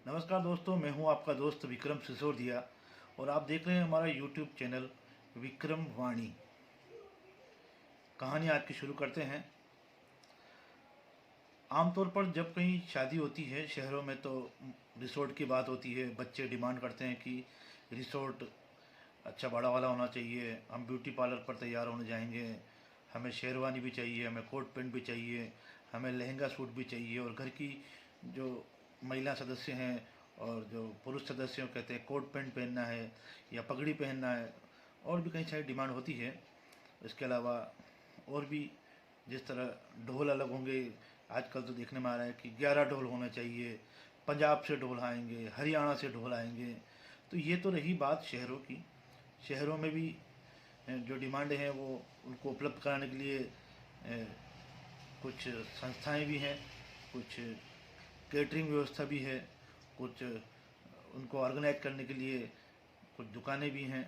नमस्कार दोस्तों, मैं हूं आपका दोस्त विक्रम सिसोदिया और आप देख रहे हैं हमारा यूट्यूब चैनल विक्रम वाणी। कहानी आज की शुरू करते हैं। आमतौर पर जब कहीं शादी होती है शहरों में तो रिसोर्ट की बात होती है। बच्चे डिमांड करते हैं कि रिसोर्ट अच्छा बड़ा वाला होना चाहिए, हम ब्यूटी पार्लर पर तैयार होने जाएंगे, हमें शेरवानी भी चाहिए, हमें कोट पैंट भी चाहिए, हमें लहंगा सूट भी चाहिए। और घर की जो महिला सदस्य हैं और जो पुरुष सदस्य हैं कहते हैं कोट पैंट पहनना है या पगड़ी पहनना है। और भी कई सारी डिमांड होती है। इसके अलावा और भी जिस तरह ढोल अलग होंगे। आजकल तो देखने में आ रहा है कि 11 ढोल होने चाहिए, पंजाब से ढोल आएंगे, हरियाणा से ढोल आएंगे। तो ये तो रही बात शहरों की। शहरों में भी जो डिमांड है वो उनको उपलब्ध कराने के लिए कुछ संस्थाएं भी हैं, कुछ केटरिंग व्यवस्था भी है, कुछ उनको ऑर्गेनाइज करने के लिए कुछ दुकानें भी हैं।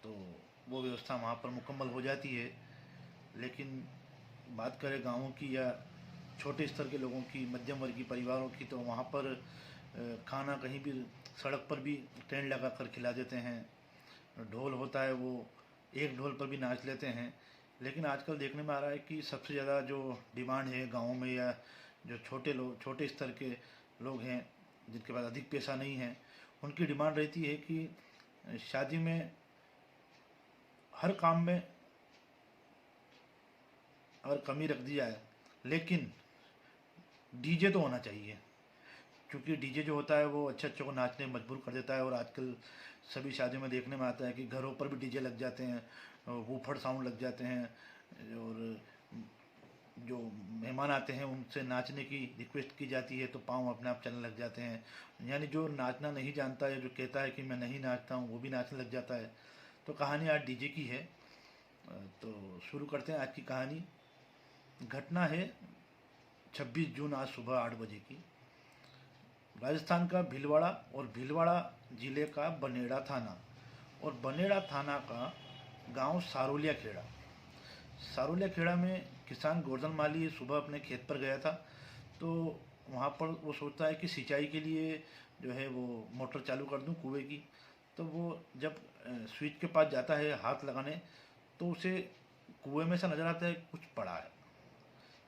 तो वो व्यवस्था वहाँ पर मुकम्मल हो जाती है। लेकिन बात करें गाँवों की या छोटे स्तर के लोगों की, मध्यम वर्गीय परिवारों की, तो वहाँ पर खाना कहीं भी सड़क पर भी टेंट लगा कर खिला देते हैं। ढोल होता है वो एक ढोल पर भी नाच लेते हैं। लेकिन आजकल देखने में आ रहा है कि सबसे ज़्यादा जो डिमांड है गाँव में या जो छोटे लोग, छोटे स्तर के लोग हैं जिनके पास अधिक पैसा नहीं है, उनकी डिमांड रहती है कि शादी में हर काम में अगर कमी रख दी जाए लेकिन डीजे तो होना चाहिए। क्योंकि डीजे जो होता है वो अच्छे अच्छे को नाचने में मजबूर कर देता है। और आजकल सभी शादियों में देखने में आता है कि घरों पर भी डीजे लग जाते हैं, वूफर साउंड लग जाते हैं। और जो मेहमान आते हैं उनसे नाचने की रिक्वेस्ट की जाती है तो पाँव अपने आप चलने लग जाते हैं। यानी जो नाचना नहीं जानता है, जो कहता है कि मैं नहीं नाचता हूँ, वो भी नाचने लग जाता है। तो कहानी आज डीजे की है। तो शुरू करते हैं आज की कहानी। घटना है 26 जून आज सुबह 8 बजे की। राजस्थान का भीलवाड़ा और भीलवाड़ा जिले का बनेड़ा थाना और बनेड़ा थाना का गांव सारोलिया खेड़ा। सारोलिया खेड़ा में किसान गोवर्धन माली सुबह अपने खेत पर गया था। तो वहाँ पर वो सोचता है कि सिंचाई के लिए जो है वो मोटर चालू कर दूँ कुएं की। तो वो जब स्विच के पास जाता है हाथ लगाने, तो उसे कुएं में से नज़र आता है कुछ पड़ा है।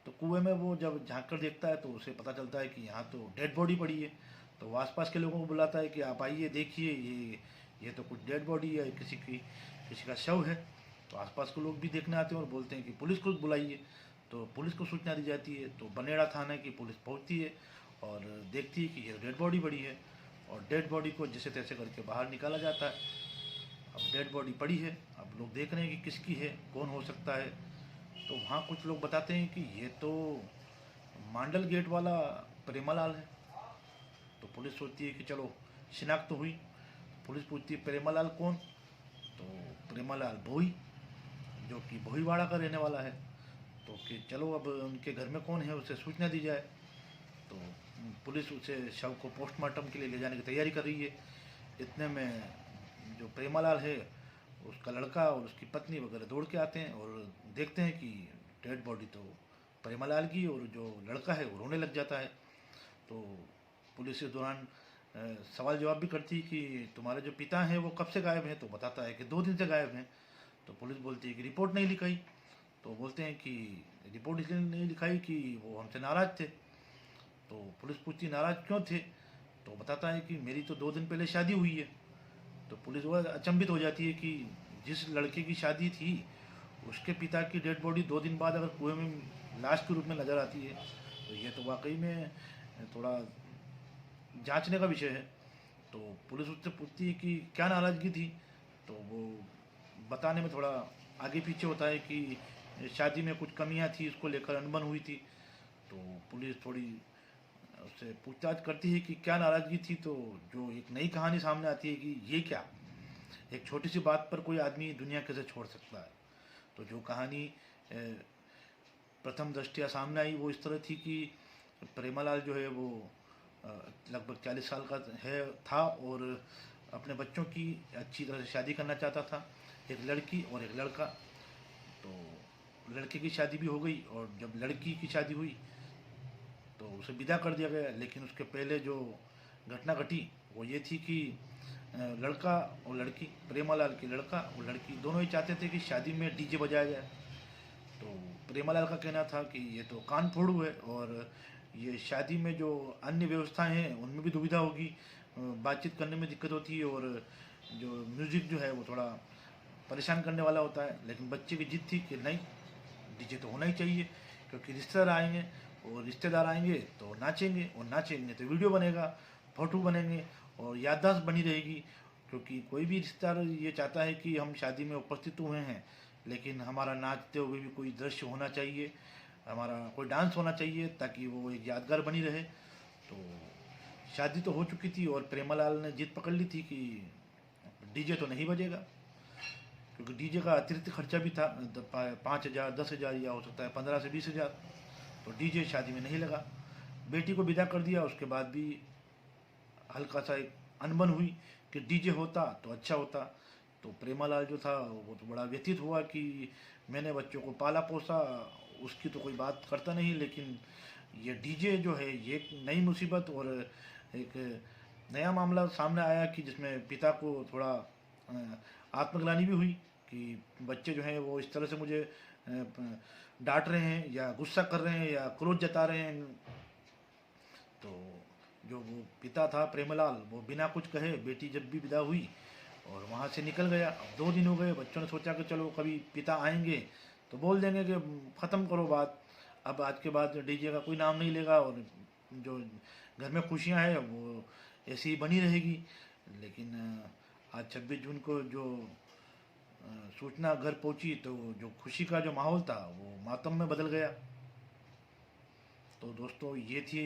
तो कुएं में वो जब झांक कर देखता है तो उसे पता चलता है कि यहाँ तो डेड बॉडी पड़ी है। तो वो आसपास के लोगों को बुलाता है कि आप आइए देखिए, ये तो कुछ डेड बॉडी है, किसी का शव है। तो आसपास के लोग भी देखने आते हैं और बोलते हैं कि पुलिस को बुलाइए। तो पुलिस को सूचना दी जाती है। तो बनेड़ा थाने की पुलिस पहुंचती है और देखती है कि ये डेड बॉडी पड़ी है। और डेड बॉडी को जैसे तैसे करके बाहर निकाला जाता है। अब डेड बॉडी पड़ी है, अब लोग देख रहे हैं कि किसकी है, कौन हो सकता है। तो वहाँ कुछ लोग बताते हैं कि ये तो मांडल गेट वाला प्रेमालाल है। तो पुलिस सोचती है कि चलो शिनाख्त तो हुई। पुलिस पूछती है प्रेमालाल कौन। तो प्रेमालाल भोई, जो कि भोईवाड़ा का रहने वाला है। तो कि चलो अब उनके घर में कौन है उसे सूचना दी जाए। तो पुलिस उसे शव को पोस्टमार्टम के लिए ले जाने की तैयारी कर रही है। इतने में जो प्रेमालाल है उसका लड़का और उसकी पत्नी वगैरह दौड़ के आते हैं और देखते हैं कि डेड बॉडी तो प्रेमालाल की, और जो लड़का है वो रोने लग जाता है। तो पुलिस इस दौरान सवाल जवाब भी करती है कि तुम्हारे जो पिता हैं वो कब से गायब हैं। तो बताता है कि 2 दिन से गायब हैं। तो पुलिस बोलती है कि रिपोर्ट नहीं लिखाई। तो बोलते हैं कि रिपोर्ट इसलिए नहीं लिखाई कि वो हमसे नाराज़ थे। तो पुलिस पूछती नाराज़ क्यों थे। तो बताता है कि मेरी तो 2 दिन पहले शादी हुई है। तो पुलिस वो अचंभित हो जाती है कि जिस लड़के की शादी थी उसके पिता की डेड बॉडी 2 दिन बाद अगर कुएं में लाश के रूप में नज़र आती है तो ये तो वाकई में थोड़ा जांचने का विषय है। तो पुलिस उससे पूछती है कि क्या नाराज़गी थी। तो वो बताने में थोड़ा आगे पीछे होता है कि शादी में कुछ कमियां थी, इसको लेकर अनबन हुई थी। तो पुलिस थोड़ी उससे पूछताछ करती है कि क्या नाराज़गी थी। तो जो एक नई कहानी सामने आती है कि ये क्या, एक छोटी सी बात पर कोई आदमी दुनिया कैसे छोड़ सकता है। तो जो कहानी प्रथम दृष्टया सामने आई वो इस तरह थी कि प्रेमालाल जो है वो लगभग 40 साल का है था और अपने बच्चों की अच्छी तरह से शादी करना चाहता था, एक लड़की और एक लड़का। तो लड़के की शादी भी हो गई और जब लड़की की शादी हुई तो उसे विदा कर दिया गया। लेकिन उसके पहले जो घटना घटी वो ये थी कि लड़का और लड़की, प्रेमालाल के लड़का और लड़की दोनों ही चाहते थे कि शादी में डीजे बजाया जाए। तो प्रेमालाल का कहना था कि ये तो कान फोड़ू है और ये शादी में जो अन्य व्यवस्थाएं हैं उनमें भी दुविधा होगी, बातचीत करने में दिक्कत होती है और जो म्यूज़िक जो है वो थोड़ा परेशान करने वाला होता है। लेकिन बच्चे की जिद थी कि नहीं, डीजे तो होना ही चाहिए, क्योंकि रिश्तेदार आएंगे और रिश्तेदार आएंगे तो नाचेंगे और नाचेंगे तो वीडियो बनेगा, फोटो बनेंगे और याददाश्त बनी रहेगी। क्योंकि कोई भी रिश्तेदार ये चाहता है कि हम शादी में उपस्थित हुए हैं, लेकिन हमारा नाचते हुए भी कोई दृश्य होना चाहिए, हमारा कोई डांस होना चाहिए, ताकि वो एक यादगार बनी रहे। तो शादी तो हो चुकी थी और प्रेमालाल ने जिद पकड़ ली थी कि डीजे तो नहीं बजेगा, क्योंकि डीजे का अतिरिक्त खर्चा भी था, 5,000, 10,000 या हो सकता है 15 से 20,000। तो डीजे शादी में नहीं लगा। बेटी को विदा कर दिया। उसके बाद भी हल्का सा एक अनबन हुई कि डीजे होता तो अच्छा होता। तो प्रेमालाल जो था वो तो बड़ा व्यथित हुआ कि मैंने बच्चों को पाला पोसा, उसकी तो कोई बात करता नहीं, लेकिन ये डीजे जो है ये एक नई मुसीबत और एक नया मामला सामने आया कि जिसमें पिता को थोड़ा आत्मग्लानि भी हुई कि बच्चे जो हैं वो इस तरह से मुझे डांट रहे हैं या गुस्सा कर रहे हैं या क्रोध जता रहे हैं। तो जो वो पिता था प्रेमलाल, वो बिना कुछ कहे बेटी जब भी विदा हुई और वहाँ से निकल गया। अब 2 दिन हो गए, बच्चों ने सोचा कि चलो कभी पिता आएंगे तो बोल देंगे कि ख़त्म करो बात, अब आज के बाद डीजे का कोई नाम नहीं लेगा और जो घर में खुशियाँ हैं वो ऐसी ही बनी रहेगी। लेकिन आज 26 जून को जो सूचना घर पहुंची तो जो खुशी का जो माहौल था वो मातम में बदल गया। तो दोस्तों ये थी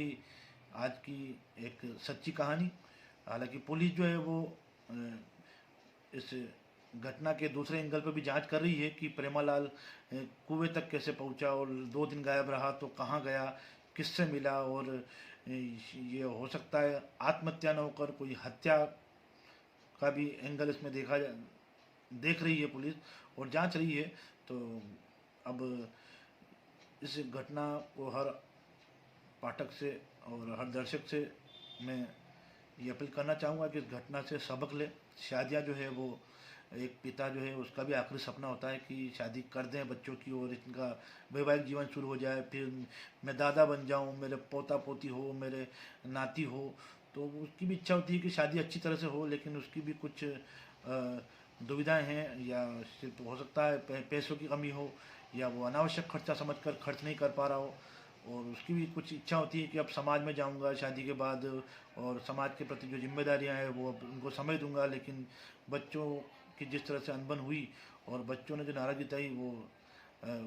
आज की एक सच्ची कहानी। हालांकि पुलिस जो है वो अ, इस घटना के दूसरे एंगल पर भी जांच कर रही है कि प्रेमालाल कुएं तक कैसे पहुंचा और 2 दिन गायब रहा तो कहाँ गया, किससे मिला, और ये हो सकता है आत्महत्या न होकर कोई हत्या का भी एंगल इसमें देख रही है पुलिस और जांच रही है। तो अब इस घटना को हर पाठक से और हर दर्शक से मैं ये अपील करना चाहूँगा कि इस घटना से सबक ले। शादियाँ जो है वो एक पिता जो है उसका भी आखिरी सपना होता है कि शादी कर दें बच्चों की और इनका वैवाहिक जीवन शुरू हो जाए, फिर मैं दादा बन जाऊँ, मेरे पोता पोती हो, मेरे नाती हो। तो उसकी भी इच्छा होती है कि शादी अच्छी तरह से हो, लेकिन उसकी भी कुछ दुविधाएं हैं, या सिर्फ हो सकता है पैसों की कमी हो, या वो अनावश्यक खर्चा समझकर खर्च नहीं कर पा रहा हो। और उसकी भी कुछ इच्छा होती है कि अब समाज में जाऊंगा शादी के बाद और समाज के प्रति जो जिम्मेदारियां हैं वो अब उनको समझ दूंगा। लेकिन बच्चों की जिस तरह से अनबन हुई और बच्चों ने जो नाराज़गी जताई वो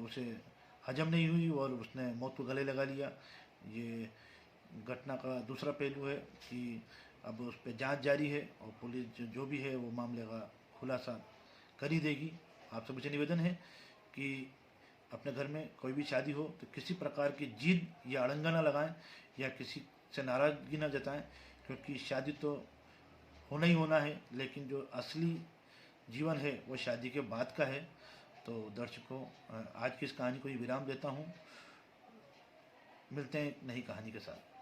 उसे हजम नहीं हुई और उसने मौत को गले लगा लिया। ये घटना का दूसरा पहलू है कि अब उस पर जांच जारी है और पुलिस जो भी है वो मामले का खुलासा कर ही देगी। आप सभी से निवेदन है कि अपने घर में कोई भी शादी हो तो किसी प्रकार की जिद या अड़ंगा ना लगाएं या किसी से नाराज़गी ना जताएं, क्योंकि शादी तो होना ही होना है, लेकिन जो असली जीवन है वो शादी के बाद का है। तो दर्शकों, आज की इस कहानी को ही विराम देता हूँ। मिलते हैं एक नई कहानी के साथ।